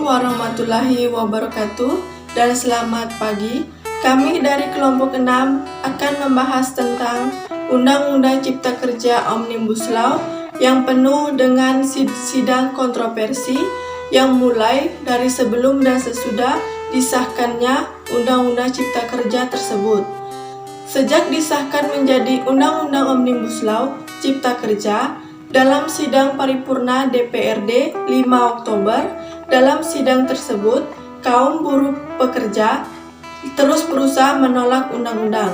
warahmatullahi wabarakatuh dan selamat pagi. Kami dari kelompok 6 akan membahas tentang Undang-Undang Cipta Kerja Omnibus Law yang penuh dengan sidang kontroversi yang mulai dari sebelum dan sesudah disahkannya Undang-Undang Cipta Kerja tersebut. Sejak disahkan menjadi Undang-Undang Omnibus Law Cipta Kerja, dalam sidang paripurna DPRD 5 Oktober, dalam sidang tersebut, kaum buruh pekerja terus berusaha menolak undang-undang.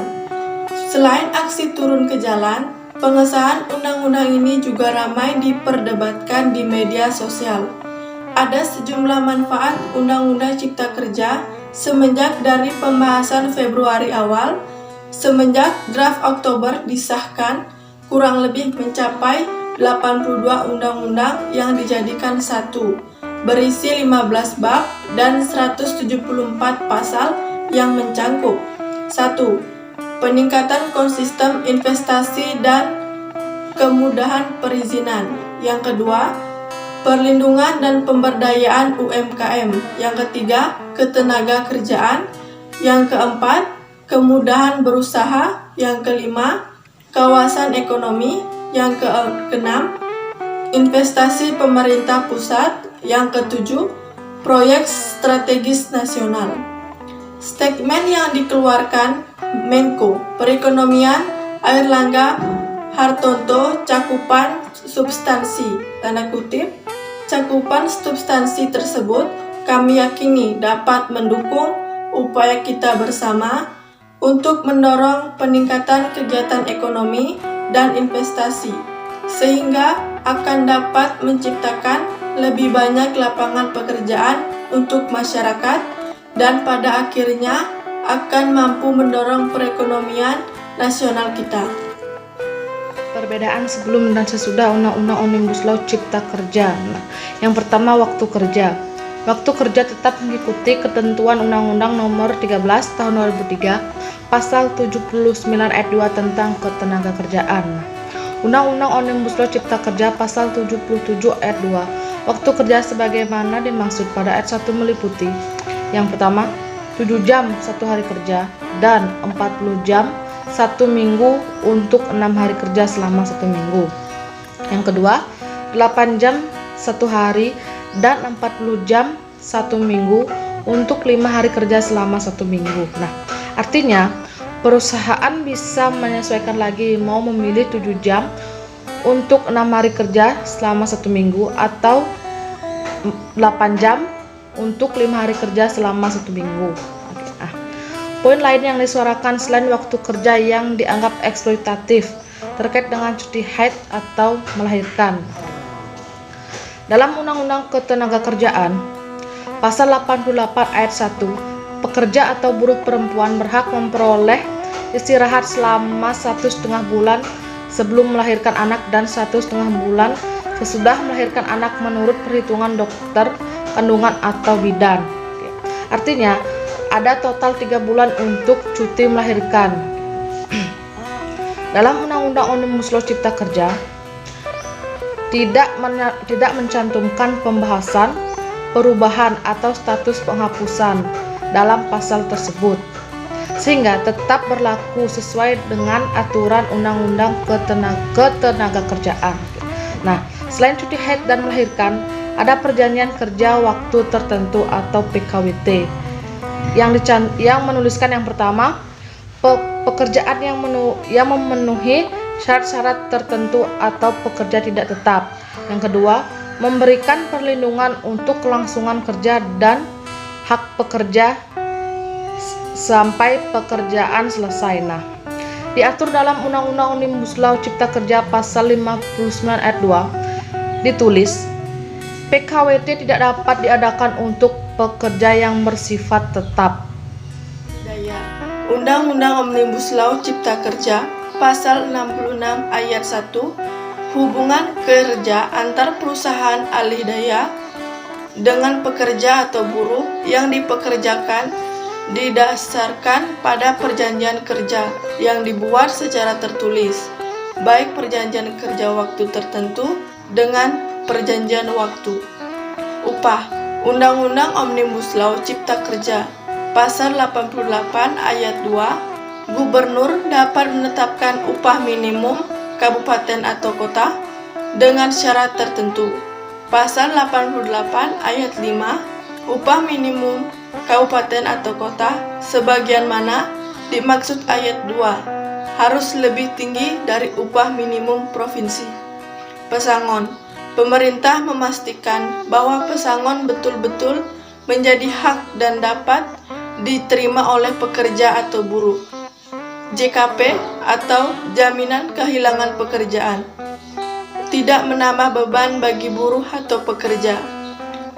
Selain aksi turun ke jalan, pengesahan undang-undang ini juga ramai diperdebatkan di media sosial. Ada sejumlah manfaat Undang-Undang Cipta Kerja semenjak dari pembahasan Februari awal, semenjak draft Oktober disahkan, kurang lebih mencapai 82 undang-undang yang dijadikan satu, berisi 15 bab dan 174 pasal yang mencangkup 1. Peningkatan konsisten investasi dan kemudahan perizinan. Yang kedua, perlindungan dan pemberdayaan UMKM. Yang ketiga, ketenaga kerjaan. Yang keempat, kemudahan berusaha. Yang kelima, kawasan ekonomi. Yang keenam, investasi pemerintah pusat. Yang ketujuh, proyek strategis nasional. Statement yang dikeluarkan Menko Perekonomian Airlangga Hartarto, cakupan substansi, tanda kutip, cakupan substansi tersebut kami yakini dapat mendukung upaya kita bersama untuk mendorong peningkatan kegiatan ekonomi dan investasi, sehingga akan dapat menciptakan lebih banyak lapangan pekerjaan untuk masyarakat dan pada akhirnya akan mampu mendorong perekonomian nasional kita. Perbedaan sebelum dan sesudah Undang-Undang Omnibus Law Cipta Kerja. Yang pertama, waktu kerja. Waktu kerja tetap mengikuti ketentuan Undang-Undang Nomor 13 Tahun 2003 Pasal 79 ayat 2 tentang ketenaga kerjaan. Undang-Undang Omnibus Law Cipta Kerja Pasal 77 ayat 2. Waktu kerja sebagaimana dimaksud pada ayat 1 meliputi: yang pertama, 7 jam 1 hari kerja dan 40 jam 1 minggu untuk 6 hari kerja selama 1 minggu. Yang kedua, 8 jam 1 hari dan 40 jam 1 minggu untuk 5 hari kerja selama 1 minggu. Nah, artinya perusahaan bisa menyesuaikan lagi mau memilih 7 jam untuk 6 hari kerja selama 1 minggu atau 8 jam untuk 5 hari kerja selama 1 minggu. Poin lain yang disuarakan selain waktu kerja yang dianggap eksploitatif terkait dengan cuti haid atau melahirkan. Dalam Undang-Undang Ketenagakerjaan, Pasal 88 ayat 1, pekerja atau buruh perempuan berhak memperoleh istirahat selama 1,5 bulan sebelum melahirkan anak dan 1,5 bulan sesudah melahirkan anak menurut perhitungan dokter kandungan atau bidan. Artinya, ada total 3 bulan untuk cuti melahirkan. Dalam Undang-Undang Omnibus Law Cipta Kerja, tidak mencantumkan pembahasan, perubahan atau status penghapusan dalam pasal tersebut, sehingga tetap berlaku sesuai dengan aturan Undang-Undang Ketenagakerjaan. Nah, selain cuti haid dan melahirkan, ada perjanjian kerja waktu tertentu atau PKWT yang menuliskan yang pertama, pekerjaan yang memenuhi syarat-syarat tertentu atau pekerja tidak tetap. Yang kedua, memberikan perlindungan untuk kelangsungan kerja dan hak pekerja sampai pekerjaan selesai. Nah, diatur dalam Undang-Undang Omnibus Law Cipta Kerja Pasal 59 ayat 2 ditulis, PKWT tidak dapat diadakan untuk pekerja yang bersifat tetap. Undang-Undang Omnibus Law Cipta Kerja Pasal 66 ayat 1, hubungan kerja antar perusahaan alih daya dengan pekerja atau buruh yang dipekerjakan didasarkan pada perjanjian kerja yang dibuat secara tertulis, baik perjanjian kerja waktu tertentu dengan perjanjian waktu. Upah. Undang-Undang Omnibus Law Cipta Kerja Pasal 88 Ayat 2, Gubernur dapat menetapkan upah minimum kabupaten atau kota dengan syarat tertentu. Pasal 88 Ayat 5, upah minimum kabupaten atau kota sebagian mana dimaksud ayat 2 harus lebih tinggi dari upah minimum provinsi. Pesangon. Pemerintah memastikan bahwa pesangon betul-betul menjadi hak dan dapat diterima oleh pekerja atau buruh. JKP atau jaminan kehilangan pekerjaan tidak menambah beban bagi buruh atau pekerja.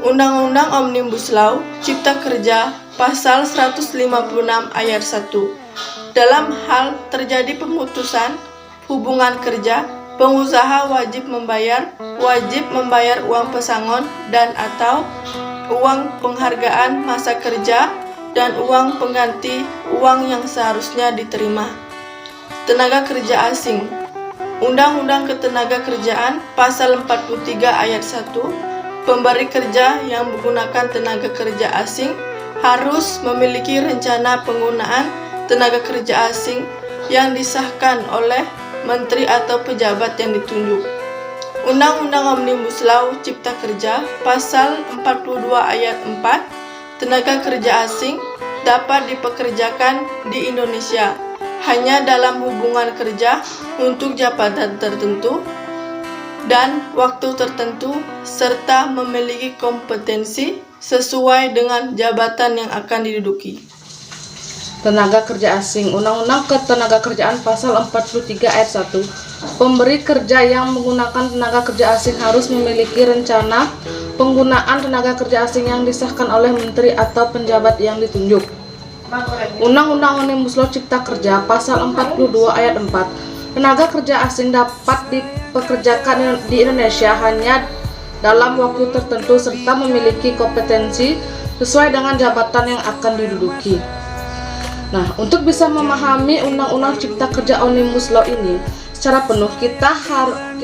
Undang-Undang Omnibus Law Cipta Kerja Pasal 156 Ayat 1. Dalam hal terjadi pemutusan hubungan kerja, pengusaha wajib membayar uang pesangon dan atau uang penghargaan masa kerja dan uang pengganti uang yang seharusnya diterima. Tenaga kerja asing. Undang-Undang Ketenagakerjaan Pasal 43 Ayat 1, pemberi kerja yang menggunakan tenaga kerja asing harus memiliki rencana penggunaan tenaga kerja asing yang disahkan oleh menteri atau pejabat yang ditunjuk. Undang-Undang Omnibus Law Cipta Kerja Pasal 42 Ayat 4, tenaga kerja asing dapat dipekerjakan di Indonesia hanya dalam hubungan kerja untuk jabatan tertentu dan waktu tertentu serta memiliki kompetensi sesuai dengan jabatan yang akan diduduki. Tenaga kerja asing. Undang-Undang Ketenagakerjaan Pasal 43 Ayat 1. Pemberi kerja yang menggunakan tenaga kerja asing harus memiliki rencana penggunaan tenaga kerja asing yang disahkan oleh menteri atau penjabat yang ditunjuk. Undang-Undang Omnibus Law Cipta Kerja Pasal 42 Ayat 4. Tenaga kerja asing dapat dipekerjakan di Indonesia hanya dalam waktu tertentu serta memiliki kompetensi sesuai dengan jabatan yang akan diduduki. Nah, untuk bisa memahami Undang-Undang Cipta Kerja Omnibus Law ini secara penuh, kita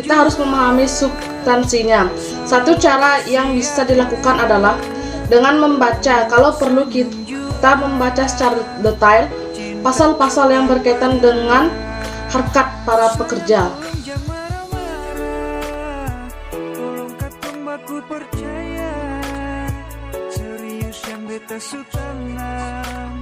harus memahami substansinya. Satu cara yang bisa dilakukan adalah dengan membaca. Kalau perlu, kita membaca secara detail pasal-pasal yang berkaitan dengan harkat para pekerja. Percaya serius yang beta sutanam